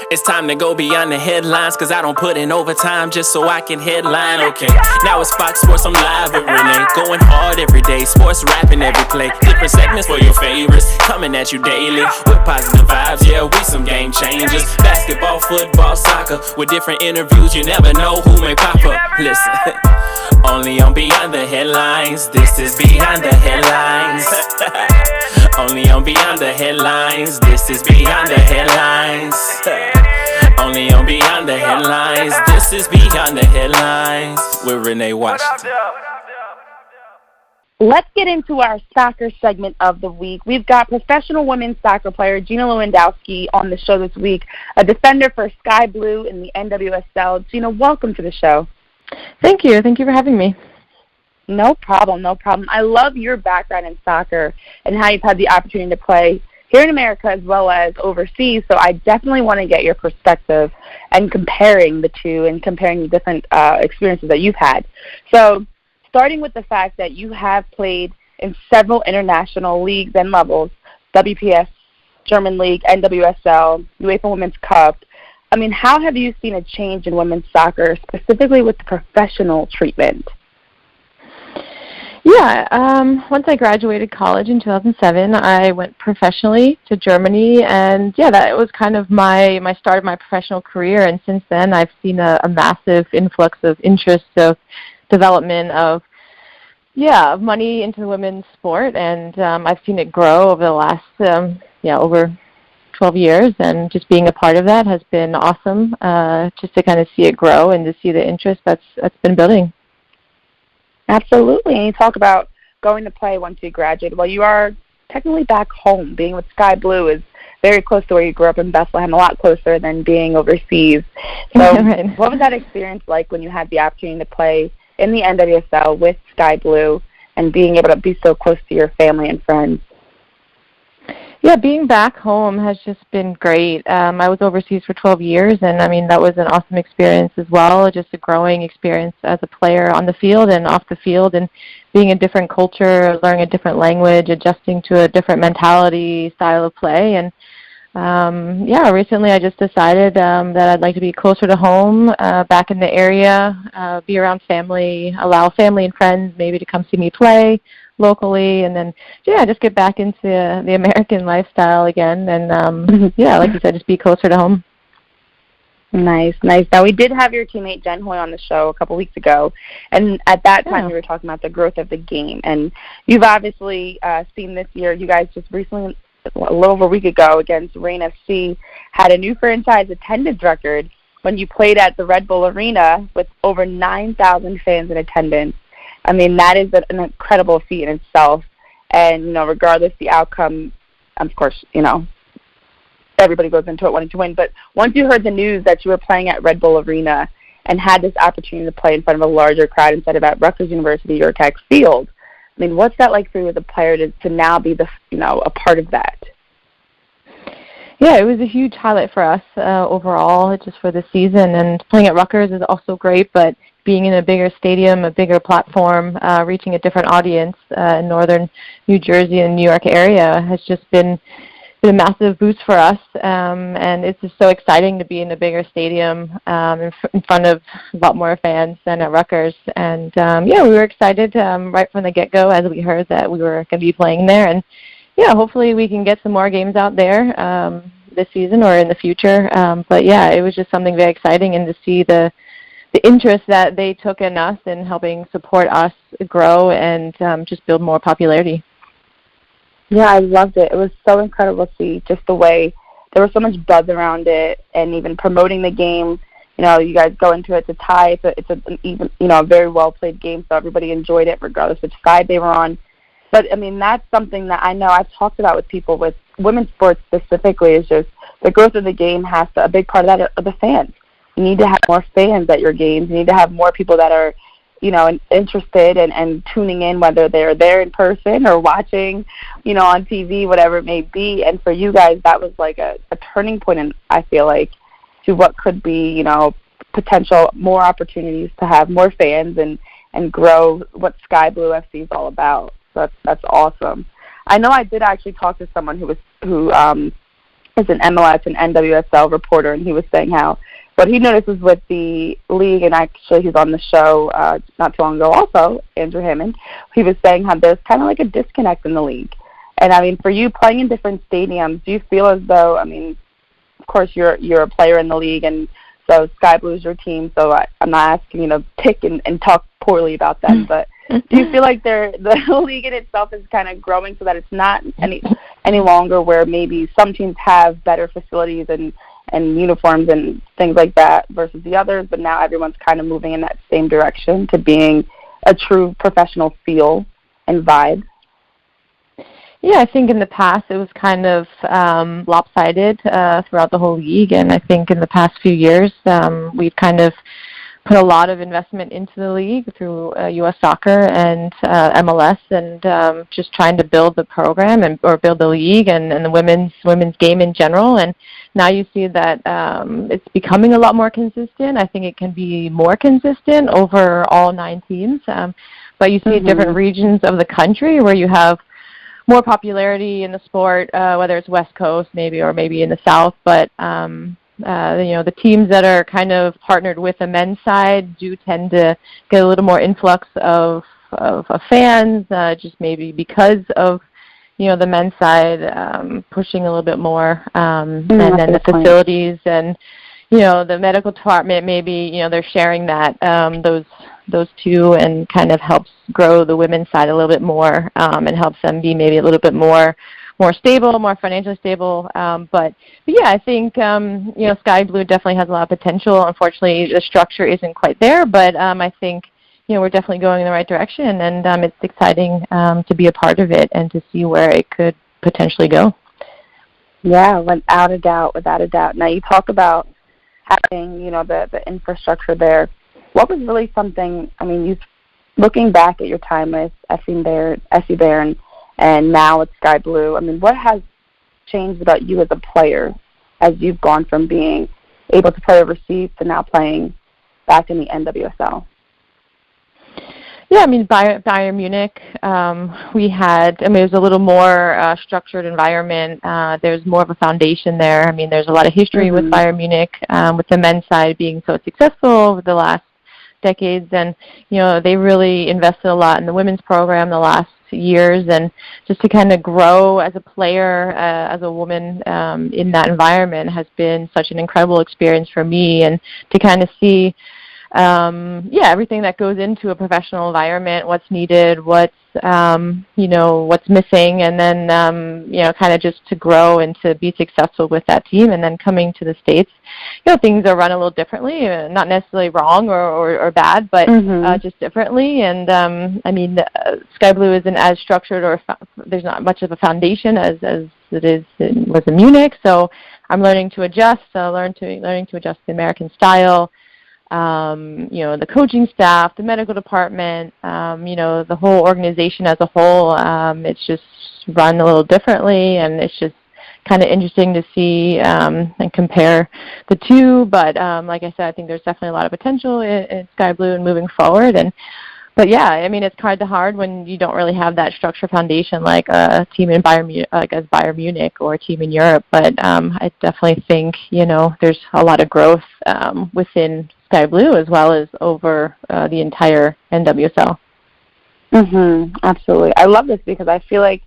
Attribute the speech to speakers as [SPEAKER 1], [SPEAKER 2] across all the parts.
[SPEAKER 1] It's time to go beyond the headlines, cause I don't put in overtime just so I can headline. Okay, now it's Fox Sports, I'm live with Renee. Going hard every day, sports rapping every play. Different segments for your favorites, coming at you daily with positive vibes, yeah, we some game changers. Basketball, football, soccer, with different interviews, you never know who may pop up. Listen, only on Beyond the Headlines, this is Beyond the Headlines. Only on Beyond the Headlines, this is Beyond the Headlines. Only on Beyond the Headlines, this is Beyond the Headlines with Renee Washington.
[SPEAKER 2] Let's get into our soccer segment of the week. We've got professional women's soccer player Gina Lewandowski on the show this week, a defender for Sky Blue in the NWSL. Gina, welcome to the show.
[SPEAKER 3] Thank you. Thank you for having me.
[SPEAKER 2] No problem, no problem. I love your background in soccer and how you've had the opportunity to play here in America as well as overseas, so I definitely want to get your perspective and comparing the two and comparing the different experiences that you've had. So starting with the fact that you have played in several international leagues and levels, WPS, German League, NWSL, UEFA Women's Cup, I mean, how have you seen a change in women's soccer, specifically with the professional treatment?
[SPEAKER 3] Yeah, once I graduated college in 2007, I went professionally to Germany, and yeah, that was kind of my start of my professional career, and since then I've seen a massive influx of interest, of development of money into the women's sport, and I've seen it grow over the last, over 12 years, and just being a part of that has been awesome, just to kind of see it grow and to see the interest that's been building.
[SPEAKER 2] Absolutely. And you talk about going to play once you graduate. Well, you are technically back home. Being with Sky Blue is very close to where you grew up in Bethlehem, a lot closer than being overseas. So
[SPEAKER 3] right.
[SPEAKER 2] What was that experience like when you had the opportunity to play in the NWSL with Sky Blue and being able to be so close to your family and friends?
[SPEAKER 3] Yeah, being back home has just been great. I was overseas for 12 years, and I mean, that was an awesome experience as well, just a growing experience as a player on the field and off the field, and being a different culture, learning a different language, adjusting to a different mentality, style of play. And recently I just decided that I'd like to be closer to home, back in the area, be around family, allow family and friends maybe to come see me play locally, and then just get back into the American lifestyle again, and like you said, just be closer to home.
[SPEAKER 2] Nice. Now, we did have your teammate Jen Hoy on the show a couple weeks ago, and at that time we were talking about the growth of the game, and you've obviously seen this year, you guys just recently, a little over a week ago against Reign FC, had a new franchise attendance record when you played at the Red Bull Arena with over 9,000 fans in attendance. I mean, that is an incredible feat in itself. And, regardless the outcome, of course, everybody goes into it wanting to win. But once you heard the news that you were playing at Red Bull Arena and had this opportunity to play in front of a larger crowd instead of at Rutgers University or Tech Field, I mean, what's that like for you as a player to now be a part of that?
[SPEAKER 3] Yeah, it was a huge highlight for us overall, just for the season. And playing at Rutgers is also great, but being in a bigger stadium, a bigger platform, reaching a different audience in northern New Jersey and New York area has just been a massive boost for us. And it's just so exciting to be in a bigger stadium in front of a lot more fans than at Rutgers. And, we were excited right from the get-go as we heard that we were going to be playing there. And, hopefully we can get some more games out there this season or in the future. It was just something very exciting, and to see the interest that they took in us and helping support us grow and just build more popularity.
[SPEAKER 2] Yeah, I loved it. It was so incredible to see just the way there was so much buzz around it, and even promoting the game. You guys go into it to tie. It's an even, a very well played game, so everybody enjoyed it regardless which side they were on. But I mean, that's something that I know I've talked about with people with women's sports specifically, is just the growth of the game has to, a big part of that are the fans. You need to have more fans at your games. You need to have more people that are, interested and tuning in, whether they're there in person or watching, on TV, whatever it may be. And for you guys, that was like a turning point, and I feel like, to what could be, potential more opportunities to have more fans and grow what Sky Blue FC is all about. So that's awesome. I know I did actually talk to someone who is an MLS and NWSL reporter, and he was saying how what he notices with the league, and actually he's on the show not too long ago also, Andrew Hammond, he was saying how there's kind of like a disconnect in the league. And, I mean, for you playing in different stadiums, do you feel as though, I mean, of course you're a player in the league, and so Sky Blue is your team, so I'm not asking you to pick and talk poorly about them, but do you feel like the league in itself is kind of growing so that it's not any longer where maybe some teams have better facilities and uniforms and things like that versus the others, but now everyone's kind of moving in that same direction to being a true professional feel and vibe?
[SPEAKER 3] Yeah, I think in the past it was kind of lopsided throughout the whole league, and I think in the past few years we've kind of put a lot of investment into the league through U.S. Soccer and MLS, and just trying to build the program or build the league and the women's game in general. And now you see that it's becoming a lot more consistent. I think it can be more consistent over all 9 teams, but you see different regions of the country where you have more popularity in the sport, whether it's West Coast maybe or maybe in the South, but the teams that are kind of partnered with the men's side do tend to get a little more influx of fans, just maybe because of the men's side pushing a little bit more, and then the facilities and the medical department maybe they're sharing that those two, and kind of helps grow the women's side a little bit more, and helps them be maybe a little bit more stable, more financially stable. But yeah, I think Sky Blue definitely has a lot of potential. Unfortunately, the structure isn't quite there, but I think we're definitely going in the right direction, and it's exciting to be a part of it and to see where it could potentially go.
[SPEAKER 2] Yeah, without a doubt. Now you talk about having the infrastructure there. What was really something? I mean, looking back at your time with FC Bayern and now it's Sky Blue, I mean, what has changed about you as a player as you've gone from being able to play overseas to now playing back in the NWSL?
[SPEAKER 3] Yeah, I mean, Bayern Munich, it was a little more structured environment. There's more of a foundation there. I mean, there's a lot of history with Bayern Munich, with the men's side being so successful over the last decades. And, they really invested a lot in the women's program the last years, and just to kind of grow as a player, as a woman in that environment has been such an incredible experience for me, and to kind of see everything that goes into a professional environment, what's needed, what's missing, and then kind of just to grow and to be successful with that team. And then coming to the States, things are run a little differently, not necessarily wrong or bad, but just differently. And I mean, Sky Blue isn't as structured, or there's not much of a foundation as it was in Munich. So I'm learning to adjust, learning to adjust the American style. The coaching staff, the medical department, the whole organization as a whole, it's just run a little differently, and it's just kind of interesting to see and compare the two. But like I said, I think there's definitely a lot of potential in Sky Blue and moving forward. But yeah, I mean, it's kind of hard when you don't really have that structure foundation like a team in Bayern Munich or a team in Europe. But I definitely think there's a lot of growth within Sky Blue as well as over the entire NWSL.
[SPEAKER 2] Absolutely. I love this because I feel like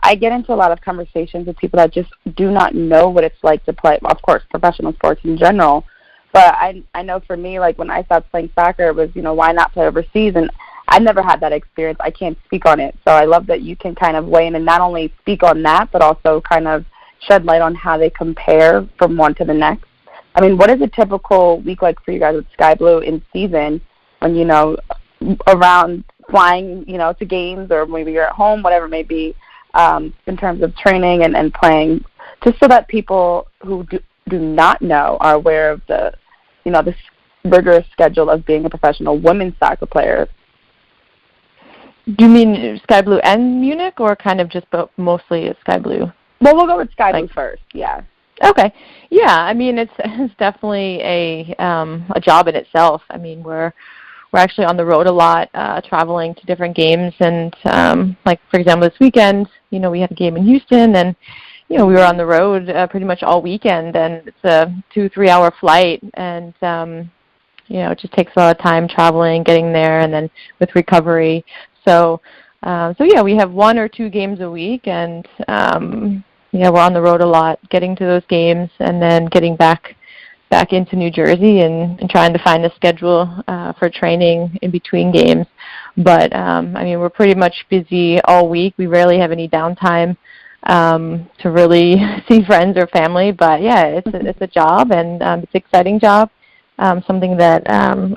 [SPEAKER 2] I get into a lot of conversations with people that just do not know what it's like to play, of course, professional sports in general. But I know for me, like when I started playing soccer, it was, why not play overseas? And I never had that experience. I can't speak on it. So I love that you can kind of weigh in and not only speak on that, but also kind of shed light on how they compare from one to the next. I mean, what is a typical week like for you guys with Sky Blue in season when, around flying, to games, or maybe you're at home, whatever it may be, in terms of training and playing, just so that people who do not know are aware of the, this rigorous schedule of being a professional women's soccer player?
[SPEAKER 3] Do you mean Sky Blue and Munich, or kind of just mostly Sky Blue?
[SPEAKER 2] Well, we'll go with Sky Blue first, yeah.
[SPEAKER 3] Okay. Yeah, I mean, it's definitely a job in itself. I mean, we're actually on the road a lot, traveling to different games, and like for example this weekend, we had a game in Houston, and we were on the road pretty much all weekend, and it's a 2-3 hour flight, and it just takes a lot of time traveling, getting there, and then with recovery. So we have 1 or 2 games a week, and we're on the road a lot, getting to those games, and then getting back into New Jersey and trying to find a schedule for training in between games. But we're pretty much busy all week. We rarely have any downtime to really see friends or family. But yeah, it's a job, and it's an exciting job. Something that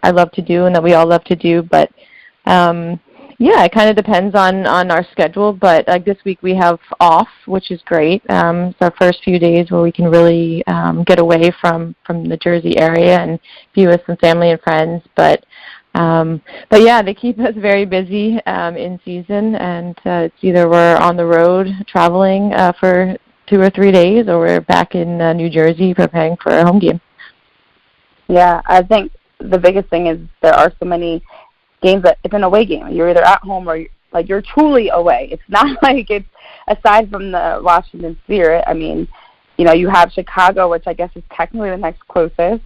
[SPEAKER 3] I love to do and that we all love to do. But it kind of depends on our schedule. But like this week we have off, which is great. It's our first few days where we can really get away from the Jersey area and be with some family and friends. But they keep us very busy in season, and it's either we're on the road traveling for 2 or 3 days, or we're back in New Jersey preparing for a home game.
[SPEAKER 2] Yeah, I think the biggest thing is there are so many games that it's an away game. You're either at home or you're truly away. It's not like it's aside from the Washington Spirit. You have Chicago, which I guess is technically the next closest,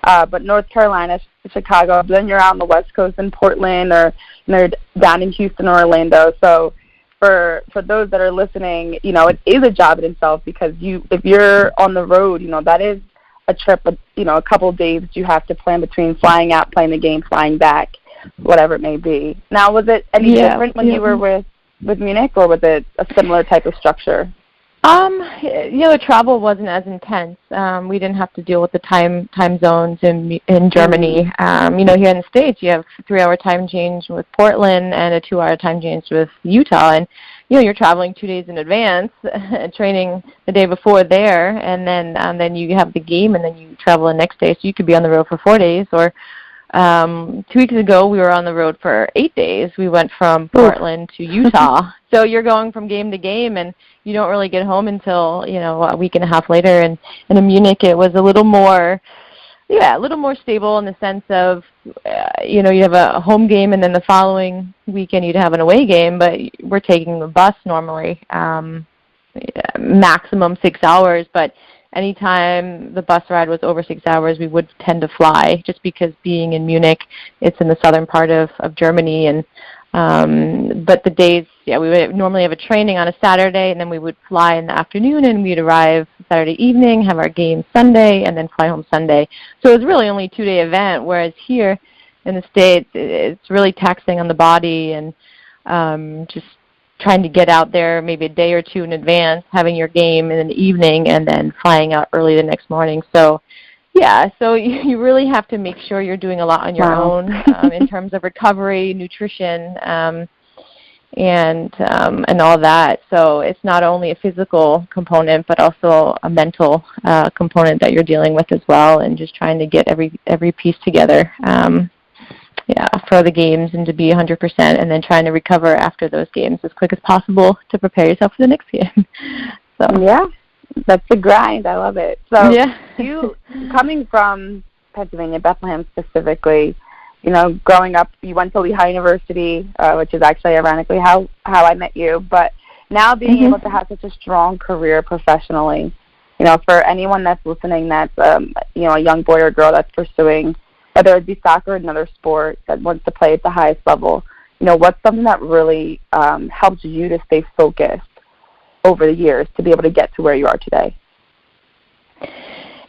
[SPEAKER 2] but North Carolina, Chicago. Then you're out on the West Coast in Portland, or down in Houston or Orlando. So for those that are listening, it is a job in itself, because if you're on the road, that is a trip, a couple of days that you have to plan between flying out, playing the game, flying back, whatever it may be. Now, was it any different when you were with Munich, or was it a similar type of structure?
[SPEAKER 3] The travel wasn't as intense. We didn't have to deal with the time zones in Germany. Here in the States, you have a 3-hour time change with Portland and a 2-hour time change with Utah, and you're traveling 2 days in advance, training the day before there, and then you have the game, and then you travel the next day. So you could be on the road for 4 days. Or 2 weeks ago, we were on the road for 8 days. We went from Portland to Utah. So you're going from game to game, and you don't really get home until a week and a half later. And in Munich, it was a little more stable in the sense of, you have a home game, and then the following weekend you'd have an away game, but we're taking the bus normally, maximum 6 hours, but anytime the bus ride was over 6 hours, we would tend to fly, just because being in Munich, it's in the southern part of Germany, and but the days, we would normally have a training on a Saturday, and then we would fly in the afternoon, and we'd arrive Saturday evening, have our game Sunday, and then fly home Sunday. So it was really only a 2-day event, whereas here in the States, it's really taxing on the body, and just trying to get out there maybe a day or two in advance, having your game in the evening, and then flying out early the next morning. So you really have to make sure you're doing a lot on your own in terms of recovery, nutrition, and all that. So it's not only a physical component, but also a mental component that you're dealing with as well, and just trying to get every piece together for the games, and to be 100%, and then trying to recover after those games as quick as possible to prepare yourself for the next game. So
[SPEAKER 2] yeah, that's the grind. I love it. So you, coming from Pennsylvania, Bethlehem specifically, growing up, you went to Lehigh University, which is actually ironically how I met you, but now being able to have such a strong career professionally, for anyone that's listening that's, a young boy or girl that's pursuing, whether it be soccer or another sport, that wants to play at the highest level, what's something that really helps you to stay focused over the years to be able to get to where you are today?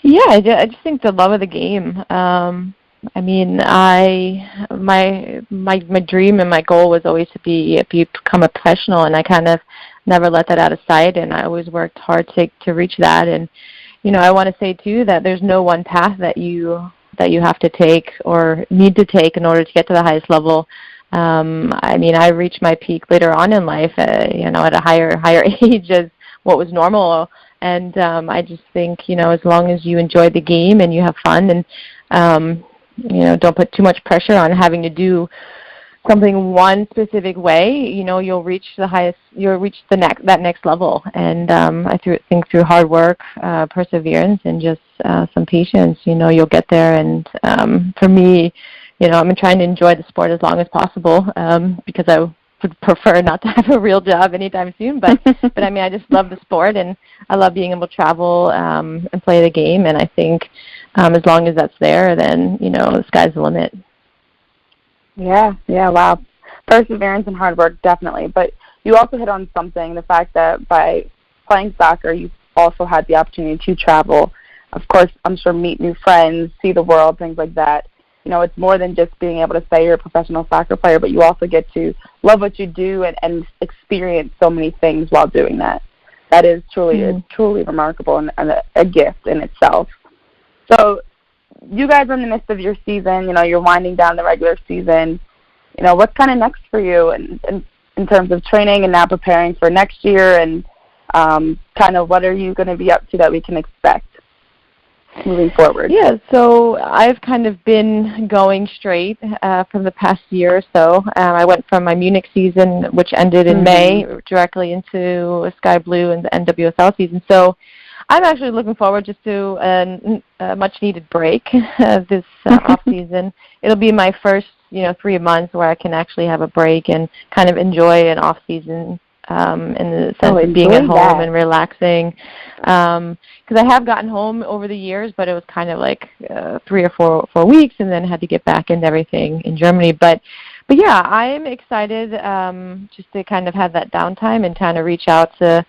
[SPEAKER 3] Yeah, I just think the love of the game. My dream and my goal was always to become a professional, and I kind of never let that out of sight, and I always worked hard to reach that. And I want to say too that there's no one path that you have to take or need to take in order to get to the highest level. I reached my peak later on in life, at a higher age as what was normal. And I just think, as long as you enjoy the game and you have fun, and don't put too much pressure on having to do something one specific way, you'll reach that next level. And I think through hard work, perseverance, and just some patience, you'll get there. And for me, I've been trying to enjoy the sport as long as possible, because I would prefer not to have a real job anytime soon, but I mean, I just love the sport, and I love being able to travel and play the game, and I think as long as that's there, then, the sky's the limit.
[SPEAKER 2] Yeah, wow. Perseverance and hard work, definitely. But you also hit on something, the fact that by playing soccer, you also had the opportunity to travel. Of course, I'm sure meet new friends, see the world, things like that. It's more than just being able to say you're a professional soccer player, but you also get to love what you do and experience so many things while doing that. That is truly remarkable and a gift in itself. So you guys are in the midst of your season. You're winding down the regular season. What's kind of next for you in terms of training and now preparing for next year, and kind of what are you going to be up to that we can expect moving forward?
[SPEAKER 3] Yeah, so I've kind of been going straight from the past year or so. I went from my Munich season, which ended in May, directly into Sky Blue and the NWSL season. So I'm actually looking forward just to a much-needed break this off-season. It'll be my first, 3 months where I can actually have a break and kind of enjoy an off-season in the sense of being at home and relaxing. Because I have gotten home over the years, but it was kind of like 3 or 4 weeks, and then had to get back into everything in Germany. But yeah, I'm excited just to kind of have that downtime and kind of reach out to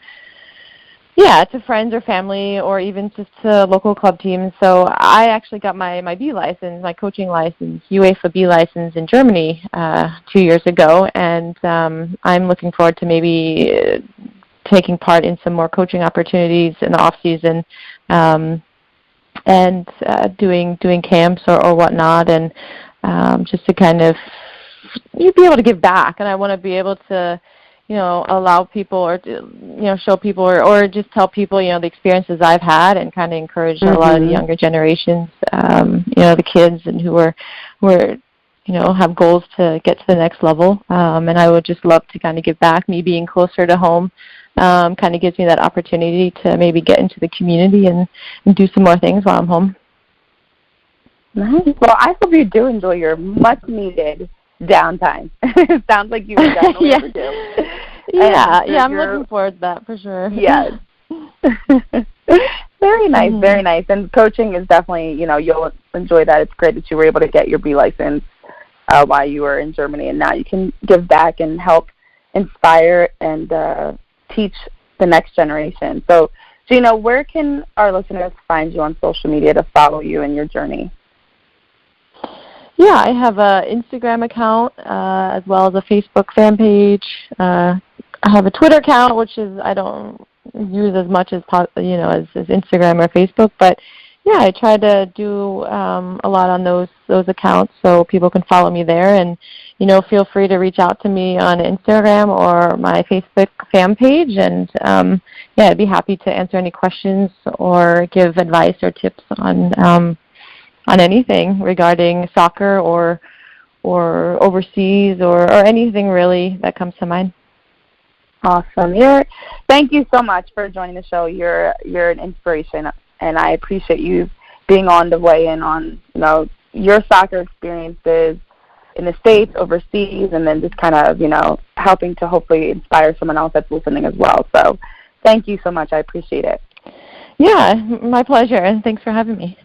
[SPEAKER 3] friends or family, or even just to local club teams. So I actually got my B license, my coaching license, UEFA B license in Germany 2 years ago, and I'm looking forward to maybe taking part in some more coaching opportunities in the off season, and doing camps or whatnot, and just to kind of be able to give back. And I want to be able to allow people, or show people, or just tell people, the experiences I've had, and kind of encourage a lot of the younger generations, the kids, and who are have goals to get to the next level. And I would just love to kind of give back. Me being closer to home kind of gives me that opportunity to maybe get into the community and do some more things while I'm home.
[SPEAKER 2] Nice. Well, I hope you do enjoy your much-needed downtime. It sounds like you definitely do.
[SPEAKER 3] Yeah, I'm looking forward to that for sure.
[SPEAKER 2] Yes. Very nice, very nice. And coaching is definitely, you'll enjoy that. It's great that you were able to get your B license while you were in Germany, and now you can give back and help inspire and teach the next generation. So, Gina, where can our listeners find you on social media to follow you in your journey?
[SPEAKER 3] Yeah, I have an Instagram account as well as a Facebook fan page. I have a Twitter account, which is I don't use as much as as Instagram or Facebook, but yeah, I try to do a lot on those accounts, so people can follow me there. And feel free to reach out to me on Instagram or my Facebook fan page, and I'd be happy to answer any questions or give advice or tips on anything regarding soccer or overseas or anything really that comes to mind.
[SPEAKER 2] Awesome. Thank you so much for joining the show. You're an inspiration, and I appreciate you being on the way in on your soccer experiences in the States, overseas, and then just kind of helping to hopefully inspire someone else that's listening as well. So thank you so much. I appreciate it.
[SPEAKER 3] Yeah, my pleasure, and thanks for having me.